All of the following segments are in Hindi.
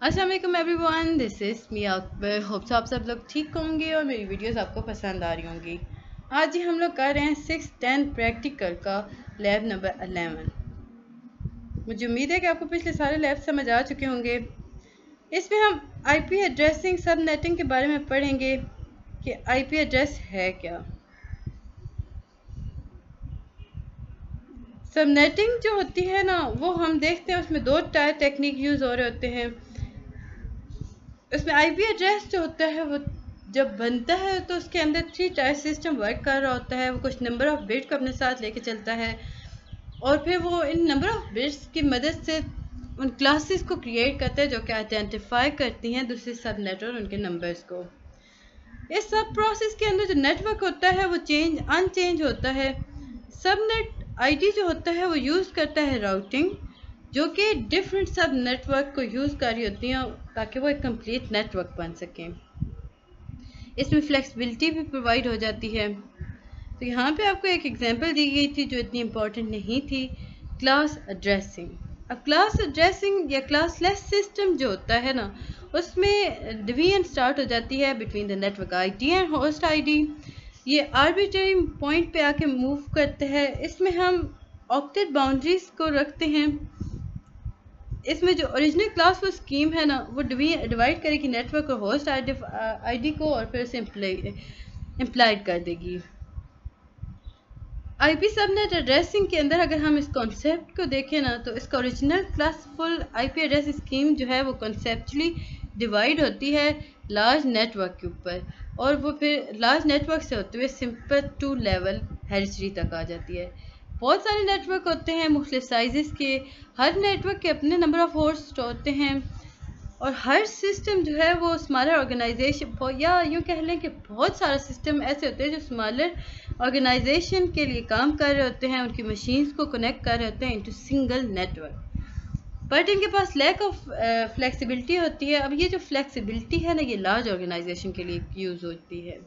अस्सलाम वालेकुम everyone, this is me Akbar. Hopes आप सब लोग ठीक होंगे और मेरी वीडियोस आपको पसंद आ रही होंगी। आज ही हम लोग कर रहे हैं 6-10 प्रैक्टिकल का लैब नंबर 11। मुझे उम्मीद है कि आपको पिछले सारे लैब समझ आ चुके होंगे। इसमें हम आईपी एड्रेसिंग सब नेटिंग के बारे में पढ़ेंगे कि आईपी एड्रेस है क्या। सब नेटिंग जो होती है ना, वो हम देखते हैं उसमें 2 टायर टेक्निक यूज़ हो रहे होते हैं। उसमें आईपी एड्रेस जो होता है वो जब बनता है तो उसके अंदर 3 टायर सिस्टम वर्क कर रहा होता है। वो कुछ नंबर ऑफ़ बिट को अपने साथ लेके चलता है और फिर वो इन नंबर ऑफ़ बिट्स की मदद से उन क्लासेस को क्रिएट करते हैं जो कि आइडेंटिफाई करती हैं दूसरे सब नेट और उनके नंबर्स को। इस सब प्रोसेस के अंदर जो नेटवर्क होता है वो अनचेंज होता है। सबनेट आईडी जो होता है वो यूज़ करता है राउटिंग, जो कि डिफरेंट सब नेटवर्क को यूज़ कर रही होती हैं ताकि वो एक कंप्लीट नेटवर्क बन सकें। इसमें फ्लेक्सिबिलिटी भी प्रोवाइड हो जाती है। तो यहाँ पे आपको एक एग्जांपल दी गई थी जो इतनी इम्पोर्टेंट नहीं थी, क्लास एड्रेसिंग। अब क्लास एड्रेसिंग या क्लासलेस सिस्टम जो होता है ना, उसमें डिवीजन स्टार्ट हो जाती है between the network ID and host ID. ये आर्बिट्रेरी पॉइंट पे आके मूव करते हैं। इसमें हम ऑक्टेट बाउंड्रीज को रखते हैं। इसमें जो ओरिजिनल क्लास वो स्कीम है ना, वो डिवाइड करेगी नेटवर्क और होस्ट आईडी को और फिर उसे इम्प्लाइड कर देगी। आईपी सबनेट एड्रेसिंग के अंदर अगर हम इस कॉन्सेप्ट को देखें ना, तो इसका original classful IP address scheme जो है वो कॉन्सेप्चुअली डिवाइड होती है लार्ज नेटवर्क के ऊपर, और वो फिर लार्ज नेटवर्क से होते हुए सिंपल 2 लेवल हेरिस्ट्री तक आ जाती है। बहुत सारे नेटवर्क होते हैं मुख्तलिफ साइज़ के। हर नेटवर्क के अपने नंबर ऑफ़ होस्ट होते हैं और हर सिस्टम जो है वो स्मॉलर ऑर्गेनाइजेशन, या यूँ कह लें कि बहुत सारे सिस्टम ऐसे होते हैं जो स्मॉलर ऑर्गेनाइजेशन के लिए काम कर रहे होते हैं, उनकी मशीन्स को कनेक्ट कर रहे होते हैं इनटू सिंगल नेटवर्क, बट इनके पास लैक ऑफ फ्लेक्सिबिलिटी होती है। अब ये जो फ्लेक्सिबिलिटी है ना, ये लार्ज ऑर्गेनाइजेशन के लिए यूज़ होती है।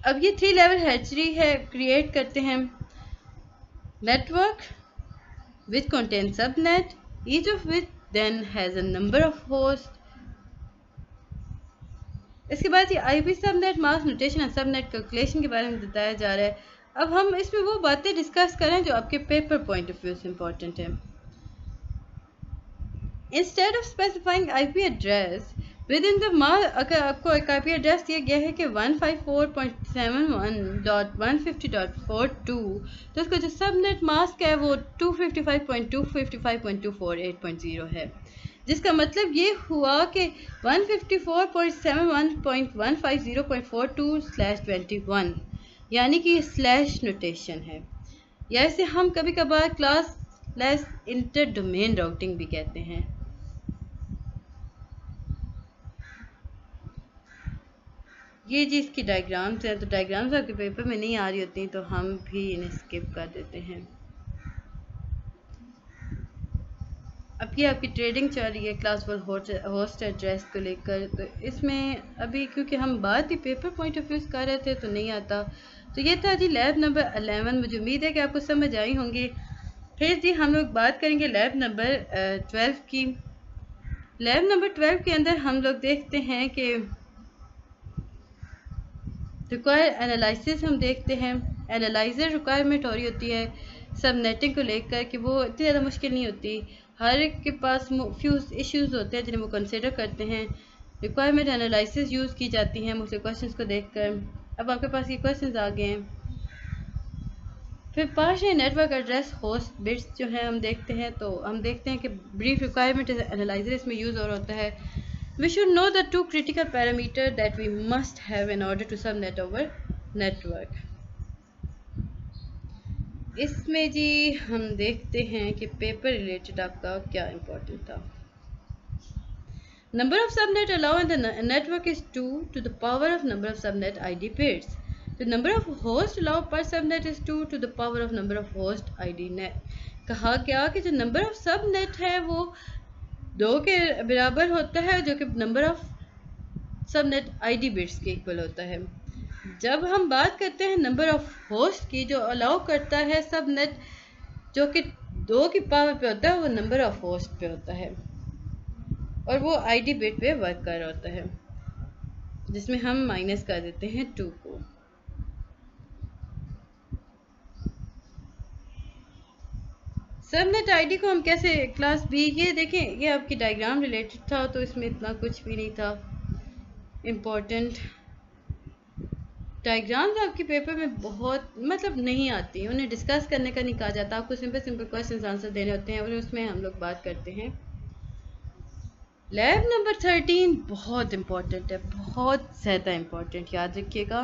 अब ये 3 लेवल हेरिस्ट्री है क्रिएट करते हैं। Network which contains subnet, each of which then has a number of hosts. इसके बाद ये आईपी सबनेट मास्क नोटेशन और सबनेट कैलकुलेशन के बारे में बताया जा रहा है। अब हम इसमें वो बातें डिस्कस करें जो आपके पेपर पॉइंट ऑफ व्यू से इम्पोर्टेंट है। Instead of specifying IP address with in the mask, अगर आपको एक आईपी एड्रेस दिया गया है कि 154.71.150.42, तो उसका जो सबनेट मास्क है वो 255.255.248.0 है, जिसका मतलब ये हुआ कि 154.71.150.42/21, यानी कि स्लैश नोटेशन है, या इसे हम कभी कभार class less inter domain routing भी कहते हैं। ये जी इसकी डायग्राम्स हैं, तो डायग्राम्स आपके पेपर में नहीं आ रही होती तो हम भी इन्हें स्किप कर देते हैं। अब ये आपकी ट्रेडिंग चल रही है क्लास वन होस्ट एड्रेस को लेकर, तो इसमें अभी क्योंकि हम बात ही पेपर पॉइंट ऑफ व्यू कर रहे थे तो नहीं आता। तो ये था जी लैब नंबर 11। मुझे उम्मीद है कि आपको समझ आई होंगी। फिर जी हम लोग बात करेंगे लैब नंबर 12 की। लैब नंबर 12 के अंदर हम लोग देखते हैं कि रिक्वायर एनालिसिस हम देखते हैं। एनालाइजर रिक्वायरमेंट हो रही होती है सब नेटिंग को लेकर कि वो इतनी ज़्यादा मुश्किल नहीं होती। हर एक के पास फ्यू इश्यूज़ होते हैं जिन्हें वो कंसिडर करते हैं। रिक्वायरमेंट एनालिसिस यूज़ की जाती हैं मुख्तलिफ क्वेश्चंस को देखकर। अब आपके पास ये क्वेश्चंस आ गए हैं। फिर partial network address host bits जो हैं हम देखते हैं, तो हम देखते हैं कि ब्रीफ रिक्वायरमेंट एनालाइजर इसमें यूज़ हो रहा होता है। We should know the 2 critical parameters that we must have in order to subnet our network. इसमें जी हम देखते हैं कि पेपर रिलेटेड आपका क्या इम्पोर्टेंट था। Number of subnet allowed in the network is 2 to the power of number of subnet ID bits. The number of hosts allowed per subnet is 2 to the power of number of host ID net. कहा गया कि जो नंबर ऑफ सबनेट है वो 2 के बराबर होता है, जो कि number of subnet ID bits के इक्वल होता है। जब हम बात करते हैं नंबर ऑफ होस्ट की, जो अलाउ करता है सबनेट जो कि 2 की पावर पे होता है, वो नंबर ऑफ होस्ट पे होता है और वो आईडी बिट पे वर्क कर रहा होता है, जिसमें हम माइनस कर देते हैं 2 को। सबनेट आईडी को हम कैसे क्लास बी, ये देखें, ये आपकी डायग्राम रिलेटेड था तो इसमें इतना कुछ भी नहीं था इम्पोर्टेंट। डायग्राम्स आपके पेपर में बहुत मतलब नहीं आती, उन्हें डिस्कस करने का नहीं कहा जाता, आपको सिंपल सिंपल क्वेश्चन आंसर देने होते हैं और उसमें हम लोग बात करते हैं। लैब नंबर 13 बहुत इम्पोर्टेंट है, बहुत ज़्यादा इम्पोर्टेंट, याद रखिएगा।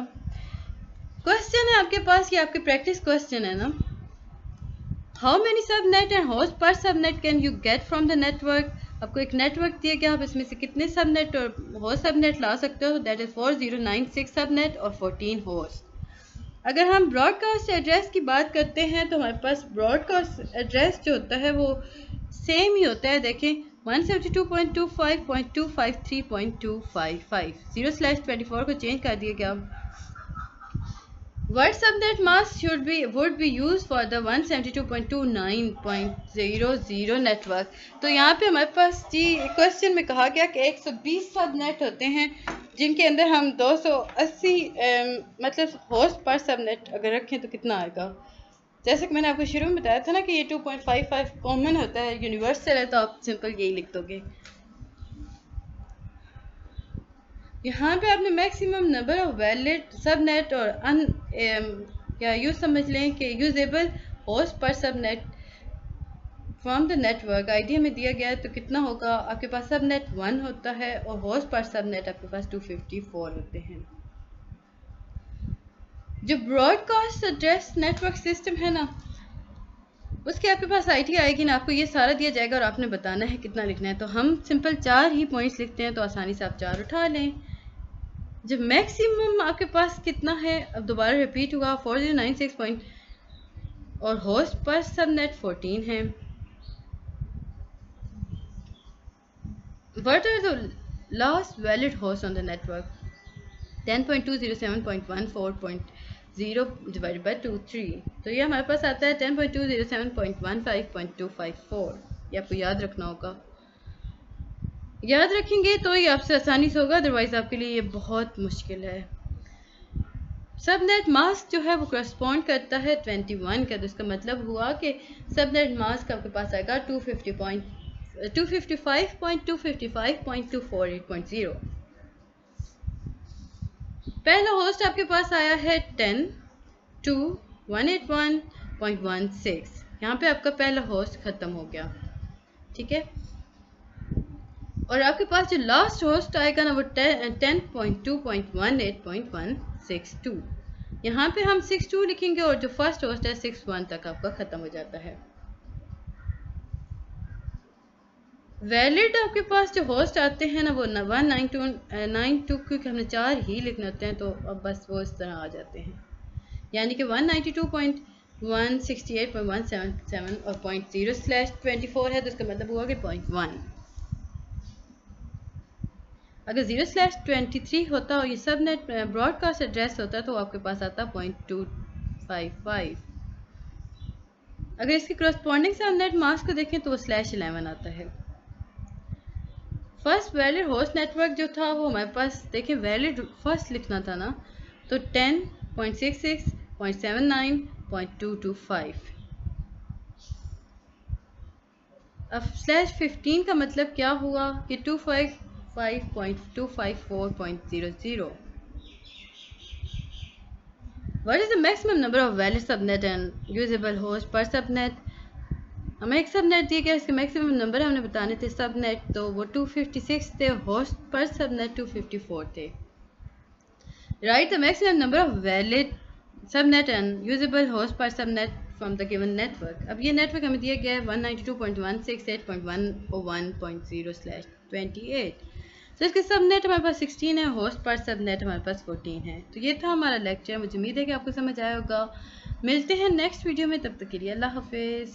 क्वेश्चन है आपके पास, ये आपके प्रैक्टिस क्वेश्चन है ना। How many subnet and host per subnet can you get from the network. आपको एक नेटवर्क दिया गया, आप इसमें से कितने सबनेट और होस्ट सबनेट ला सकते हो, दैट इज़ 4096 सबनेट और 14 होस्ट। अगर हम ब्रॉडकास्ट एड्रेस की बात करते हैं तो हमारे पास ब्रॉडकास्ट एड्रेस जो होता है वो सेम ही होता है। देखें 172.25.253.255 0/24 को चेंज कर दिया गया। What subnet mask would be used for the 172.29.00 network. तो यहाँ पे हमारे पास जी क्वेश्चन में कहा गया कि 120 सबनेट होते हैं जिनके अंदर हम 280 मतलब होस्ट पर सबनेट अगर रखें तो कितना आएगा। जैसे कि मैंने आपको शुरू में बताया था ना कि ये 2.55 कॉमन होता है, यूनिवर्सल है, तो आप सिंपल यही लिख दोगे। यहाँ पे आपने maximum number of valid subnet और या यूँ समझ लें कि usable host per subnet from the network ID में दिया गया है, तो कितना होगा। आपके पास सबनेट 1 होता है और होस्ट पर सबनेट आपके पास 254 होते हैं। जो ब्रॉडकास्ट एड्रेस नेटवर्क सिस्टम है ना, उसके आपके पास आईडी आएगी ना, आपको ये सारा दिया जाएगा और आपने बताना है कितना लिखना है। तो हम सिंपल 4 ही पॉइंट्स लिखते हैं तो आसानी से आप 4 उठा लें। जब मैक्सिमम आपके पास कितना है, अब दोबारा रिपीट हुआ 4096 पॉइंट और होस्ट पर सबनेट 14 है। What are the last valid hosts on the network? 10.207.14.0 divided by 23, तो ये हमारे पास आता है 10.207.15.254। ये आपको याद रखना होगा, याद रखेंगे तो ये आपसे आसानी से होगा, अदरवाइज आपके लिए ये बहुत मुश्किल है। सबनेट मास्क जो है वो करस्पॉन्ड करता है 21 का, तो इसका मतलब हुआ कि सबनेट मास्क आपके पास आएगा 255.255.248.0। पहला होस्ट आपके पास आया है 10.2.181.16, यहाँ पे आपका पहला होस्ट ख़त्म हो गया, ठीक है। और आपके पास जो लास्ट होस्ट आएगा ना वो 10.2.18.162, यहाँ पे हम 62 लिखेंगे और जो फर्स्ट होस्ट है 61 तक आपका ख़त्म हो जाता है। वैलिड आपके पास जो होस्ट आते हैं ना वो 192 क्योंकि हमने 4 ही लिखने होते हैं तो अब बस वो इस तरह आ जाते हैं, यानी कि 192.168.177 और 0/24 है, तो इसका मतलब हुआ कि 0.1। अगर 0/23 होता और ये सबनेट ब्रॉडकास्ट एड्रेस होता तो आपके पास आता 0.255। अगर इसके करस्पॉन्डिंग सबनेट मास्क को देखें तो वो /11 आता है। फर्स्ट वैलिड होस्ट नेटवर्क जो था वो हमारे पास देखें वैलिड फर्स्ट लिखना था ना, तो 10.66.79.225। अब /15 का मतलब क्या हुआ कि 255.254.00। What is the maximum number of valid subnet and usable host per subnet? हमें एक सबनेट दिया गया, इसके मैक्सिमम नंबर हमने बताने थे सबनेट, तो वो 256 थे, होस्ट पर सबनेट 254 थे। Write the maximum number of valid subnet and usable host per subnet from the given network. अब ये नेटवर्क हमें दिया गया है 192.168.101.0/28, तो इसके सबनेट हमारे पास 16 है, होस्ट पर सबनेट हमारे पास 14 है। तो ये था हमारा लेक्चर, मुझे उम्मीद है कि आपको समझ आया होगा। मिलते हैं नेक्स्ट वीडियो में, तब तक के लिए अल्लाह हाफिज़।